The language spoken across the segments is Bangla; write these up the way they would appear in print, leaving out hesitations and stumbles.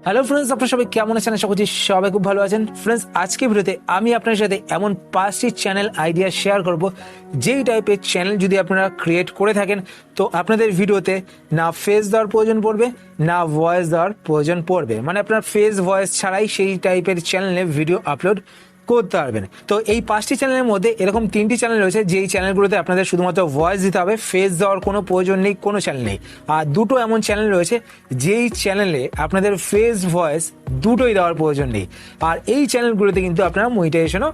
হ্যালো ফ্রেন্ডস, আপনারা সবাই কেমন আছেন? আশা করছি সবাই খুব ভালো আছেন। ফ্রেন্ডস, আজকে ভিডিওতে আমি আপনার সাথে এমন 5টি চ্যানেল আইডিয়া শেয়ার করব যেই টাইপের চ্যানেল যদি আপনারা ক্রিয়েট করে থাকেন তো আপনাদের ভিডিওতে না ফেস দেওয়ার প্রয়োজন পড়বে না ভয়েস দেওয়ার প্রয়োজন পড়বে, মানে আপনার ফেস ভয়েস ছাড়াই সেই টাইপের চ্যানেলে ভিডিও আপলোড করতে পারবেন। তো এই 5টি চ্যানেলের মধ্যে এরকম 3টি চ্যানেল রয়েছে যেই চ্যানেলগুলোতে আপনাদের শুধুমাত্র ভয়েস দিতে হবে, ফেস দেওয়ার কোনো প্রয়োজন নেই, কোনো চ্যানেল নেই। আর দুটো এমন চ্যানেল রয়েছে যেই চ্যানেলে আপনাদের ফেস ভয়েস দুটোই দেওয়ার প্রয়োজন নেই। আর এই চ্যানেলগুলোতে কিন্তু আপনারা মনিটাইজেশনও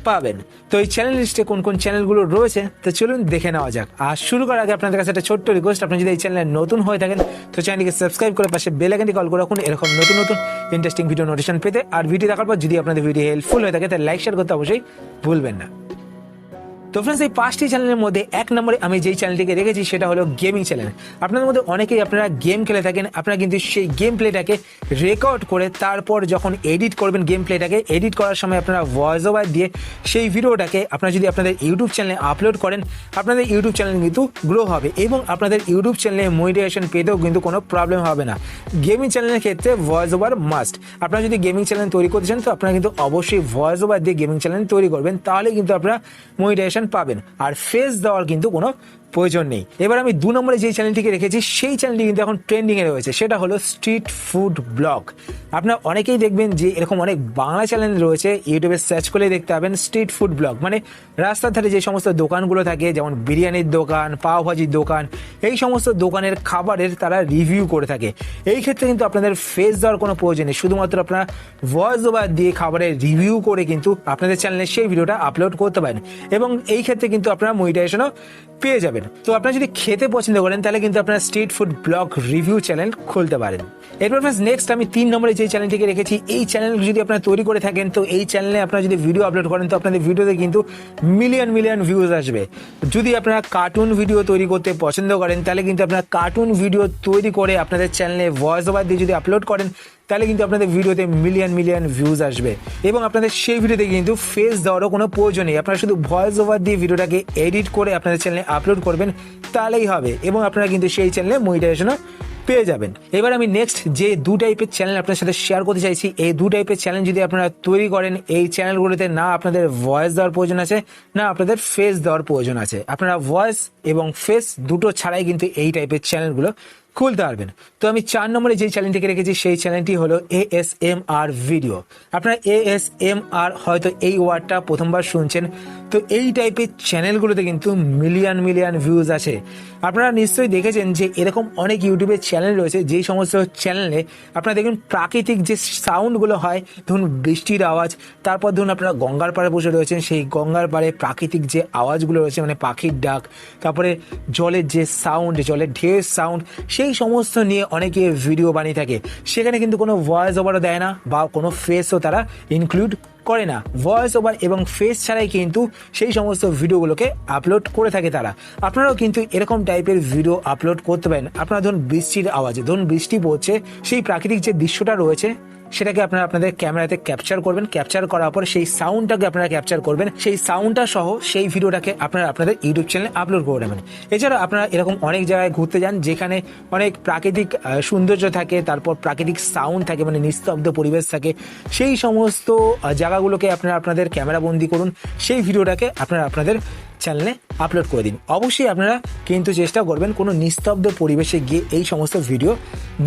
পাবেন। তো এই চ্যানেল লিস্টে কোন কোন চ্যানেলগুলো রয়েছে তো চলুন দেখে নেওয়া যাক। আর শুরু করার আগে আপনাদের কাছে একটা ছোট্ট রিকোয়েস্ট, আপনি যদি এই চ্যানেলে নতুন হয়ে থাকেন তো চ্যানেলটিকে সাবস্ক্রাইব করে পাশে বেল আইকনটি কল করে রাখুন এরকম নতুন নতুন ইন্টারেস্টিং ভিডিও নোটিফিকেশন পেতে। আর ভিডিও দেখার পর যদি আপনাদের ভিডিও হেল্পফুল হয়ে থাকে তাহলে লাইক শেয়ার করতে অবশ্যই ভুলবেন না। তো ফ্রেন্ডস, এই 5টি চ্যানেলের মধ্যে 1 নম্বরে আমি যেই চ্যানেলটিকে রেখেছি সেটা হলো গেমিং চ্যানেল। আপনাদের মধ্যে অনেকেই আপনারা গেম খেলে থাকেন, আপনারা কিন্তু সেই গেম প্লেটাকে রেকর্ড করে তারপর যখন এডিট করবেন গেম প্লেটাকে, এডিট করার সময় আপনারা ভয়েস ওভার দিয়ে সেই ভিডিওটাকে আপনারা যদি আপনাদের ইউটিউব চ্যানেলে আপলোড করেন আপনাদের ইউটিউব চ্যানেল কিন্তু গ্রো হবে এবং আপনাদের ইউটিউব চ্যানেলে মনিটাইজেশন পেতেও কিন্তু কোনো প্রবলেম হবে না। গেমিং চ্যানেলের ক্ষেত্রে ভয়েস ওভার মাস্ট। আপনারা যদি গেমিং চ্যানেল তৈরি করতে চান তো আপনারা কিন্তু অবশ্যই ভয়েস ওভার দিয়ে গেমিং চ্যানেল তৈরি করবেন, তাহলে কিন্তু আপনারা মনিটাইজেশন পাবেন। আর ফেস দেওয়ার কিন্তু কোনো প্রয়োজন নেই। এবার আমি 2 নম্বরে যে চ্যানেলটিকে রেখেছি সেই চ্যানেলটি কিন্তু এখন ট্রেন্ডিং এ রয়েছে, সেটা হলো স্ট্রিট ফুড ব্লগ। আপনারা অনেকেই দেখবেন যে এরকম অনেক বাংলা চ্যানেল রয়েছে, ইউটিউবে সার্চ করলে দেখতে পাবেন স্ট্রিট ফুড ব্লগ, মানে রাস্তার ধারে যে সমস্ত দোকানগুলো থাকে যেমন বিরিয়ানির দোকান, পাও ভাজির দোকান, এই সমস্ত দোকানের খাবারের তারা রিভিউ করে থাকে। এই ক্ষেত্রে কিন্তু আপনাদের ফেস দেওয়ার কোনো প্রয়োজন নেই, শুধুমাত্র আপনারা ভয়েস ওভার দিয়ে খাবারের রিভিউ করে কিন্তু আপনাদের চ্যানেলে সেই ভিডিওটা আপলোড করতে পারেন এবং এই ক্ষেত্রে কিন্তু আপনারা মনিটাইজেশনও পেয়ে যাবেন। তো আপনারা যদি খেতে পছন্দ করেন তাহলে কিন্তু আপনারা street food blog review channel খুলতে পারেন। এরপর ফ্রেন্ডস, নেক্সট আমি 3 নম্বরে যে চ্যানেলটিকে রেখেছি, এই চ্যানেল যদি আপনারা তৈরি করে থাকেন তো এই চ্যানেলে আপনারা যদি ভিডিও আপলোড করেন তো আপনাদের ভিডিওতে কিন্তু মিলিয়ন মিলিয়ন ভিউজ আসবে। যদি আপনারা কার্টুন ভিডিও তৈরি করতে পছন্দ করেন তাহলে কিন্তু আপনারা কার্টুন ভিডিও তৈরি করে আপনাদের চ্যানেলে ভয়েস ওভার দিয়ে যদি আপলোড করেন তাহলে কিন্তু আপনাদের ভিডিওতে মিলিয়ন মিলিয়ন ভিউজ আসবে এবং আপনাদের সেই ভিডিওতে কিন্তু ফেস দেওয়ারও কোনো প্রয়োজন নেই। আপনারা শুধু ভয়েস ওভার দিয়ে ভিডিওটাকে এডিট করে আপনাদের চ্যানেলে আপলোড করবেন তাহলেই হবে এবং আপনারা কিন্তু সেই চ্যানেলে মনিটাইজেশনও পেয়ে যাবেন। এবার আমি নেক্সট যে 2 টাইপের চ্যানেল আপনার সাথে শেয়ার করতে চাইছি, এই 2 টাইপের চ্যানেল যদি আপনারা তৈরি করেন এই চ্যানেলগুলোতে না আপনাদের ভয়েস দেওয়ার প্রয়োজন আছে না আপনাদের ফেস দেওয়ার প্রয়োজন আছে। আপনারা ভয়েস এবং ফেস দুটো ছাড়াই কিন্তু এই টাইপের চ্যানেলগুলো খুলতে পারবেন। তো আমি 4 নম্বরে যে চ্যানেলটিকে রেখেছি সেই চ্যানেলটি হলো ASMR ভিডিও। আপনারা ASMR হয়তো এই ওয়ার্ডটা প্রথমবার শুনছেন। তো এই টাইপের চ্যানেলগুলোতে কিন্তু মিলিয়ন মিলিয়ন ভিউজ আছে। আপনারা নিশ্চয়ই দেখেছেন যে এরকম অনেক ইউটিউবের চ্যানেল রয়েছে যেই সমস্ত চ্যানেলে আপনারা দেখবেন প্রাকৃতিক যে সাউন্ডগুলো হয়, ধরুন বৃষ্টির আওয়াজ, তারপর ধরুন আপনারা গঙ্গার পাড়ে বসে রয়েছেন, সেই গঙ্গার পাড়ে প্রাকৃতিক যে আওয়াজগুলো রয়েছে মানে পাখির ডাক, তারপরে জলের যে সাউন্ড, জলের ঢেউয়ের সাউন্ড, সেই সমস্ত নিয়ে অনেকে ভিডিও বানিয়ে থাকে। সেখানে কিন্তু কোনো ভয়েস ওভারও দেয় না বা কোনো ফেসও তারা ইনক্লুড করে না। ভয়েস ওভার এবং ফেস ছাড়াই কিন্তু সেই সমস্ত ভিডিওগুলোকে আপলোড করে থাকে তারা। আপনারাও কিন্তু এরকম টাইপের ভিডিও আপলোড করতে পারেন। আপনারা ধরুন বৃষ্টির আওয়াজে, ধরুন বৃষ্টি পড়ছে, সেই প্রাকৃতিক যে দৃশ্যটা রয়েছে সেটাকে আপনারা আপনাদের ক্যামেরাতে ক্যাপচার করবেন, ক্যাপচার করার পর সেই সাউন্ডটাকে আপনারা ক্যাপচার করবেন, সেই সাউন্ডটা সহ সেই ভিডিওটাকে আপনারা আপনাদের ইউটিউব চ্যানেলে আপলোড করে দেবেন। এছাড়া আপনারা এরকম অনেক জায়গায় ঘুরতে যান যেখানে অনেক প্রাকৃতিক সৌন্দর্য থাকে, তারপর প্রাকৃতিক সাউন্ড থাকে, মানে নিস্তব্ধ পরিবেশ থাকে, সেই সমস্ত জায়গাগুলোকে আপনারা আপনাদের ক্যামেরা বন্দি করুন, সেই ভিডিওটাকে আপনারা আপনাদের চ্যানেলে আপলোড করে দিন। অবশ্যই আপনারা কিন্তু চেষ্টা করবেন কোনো নিস্তব্ধ পরিবেশে গিয়ে এই সমস্ত ভিডিও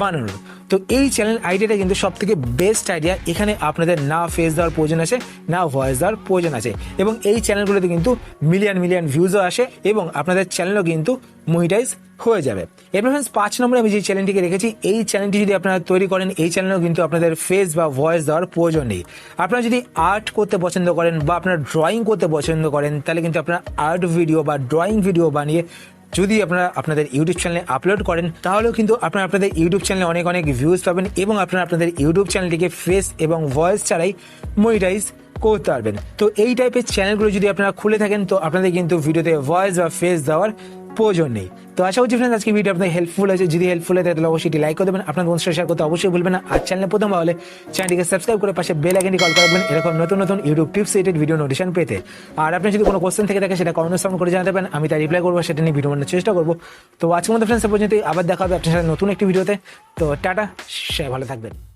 বানানোর। তো এই চ্যানেল আইডিয়াটা কিন্তু সব থেকে বেস্ট আইডিয়া। এখানে আপনাদের না ফেস দেওয়ার প্রয়োজন আছে না ভয়েস দেওয়ার প্রয়োজন আছে এবং এই চ্যানেলগুলোতে কিন্তু মিলিয়ন মিলিয়ন ভিউজও আসে এবং আপনাদের চ্যানেলও কিন্তু মনিটাইজ হয়ে যাবে। এবার ফ্রেন্ডস, 5 নম্বরে আমি যে চ্যানেলটিকে রেখেছি এই চ্যানেলটি যদি আপনারা তৈরি করেন এই চ্যানেলেও কিন্তু আপনাদের ফেস বা ভয়েস দেওয়ার প্রয়োজন নেই। আপনারা যদি আর্ট করতে পছন্দ করেন বা আপনারা ড্রয়িং করতে পছন্দ করেন তাহলে কিন্তু আপনারা আর্ট ভিডিও বা ড্রয়িং ভিডিও বানিয়ে যদি আপনারা আপনাদের ইউটিউব চ্যানেলে আপলোড করেন তাহলেও কিন্তু আপনারা আপনাদের ইউটিউব চ্যানেলে অনেক অনেক ভিউজ পাবেন এবং আপনারা আপনাদের ইউটিউব চ্যানেলটিকে ফেস এবং ভয়েস ছাড়াই মনিটাইজ করতে পারবেন। তো এই টাইপের চ্যানেলগুলো যদি আপনারা খুলে থাকেন তো আপনাদের কিন্তু ভিডিওতে ভয়েস বা ফেস দেওয়ার প্রয়োজন নেই। তো আশা করছি ফ্রেন্ডস আজকে ভিডিও আপনাদের হেল্পফুল হয়েছে। যদি হেল্পফুল হয় তাহলে অবশ্যই লাইক করে দেবেন, আপনার বন্ধুদের শেয়ার করতে অবশ্যই ভুলবেন না। আর চ্যানেলে প্রথম হলে চ্যানেলটিকে সাবস্ক্রাইব করে পাশে বেল আইকনটি কল করবেন এরকম নতুন নতুন YouTube tips related video notification পেতে। আর আপনি যদি কোনো কোশ্চেন থেকে থাকে সেটা কমেন্টে সামনে করে জানাতে পারেন, আমি তাই রিপ্লাই করবো, সেটা নিয়ে ভিডিও বানানোর চেষ্টা করবো। তো আজকের মধ্যে ফ্রেন্ডস পর্যন্ত আবার দেখা হবে আপনার সাথে নতুন একটি ভিডিওতে। তো টাটা, সবাই ভালো থাকবেন।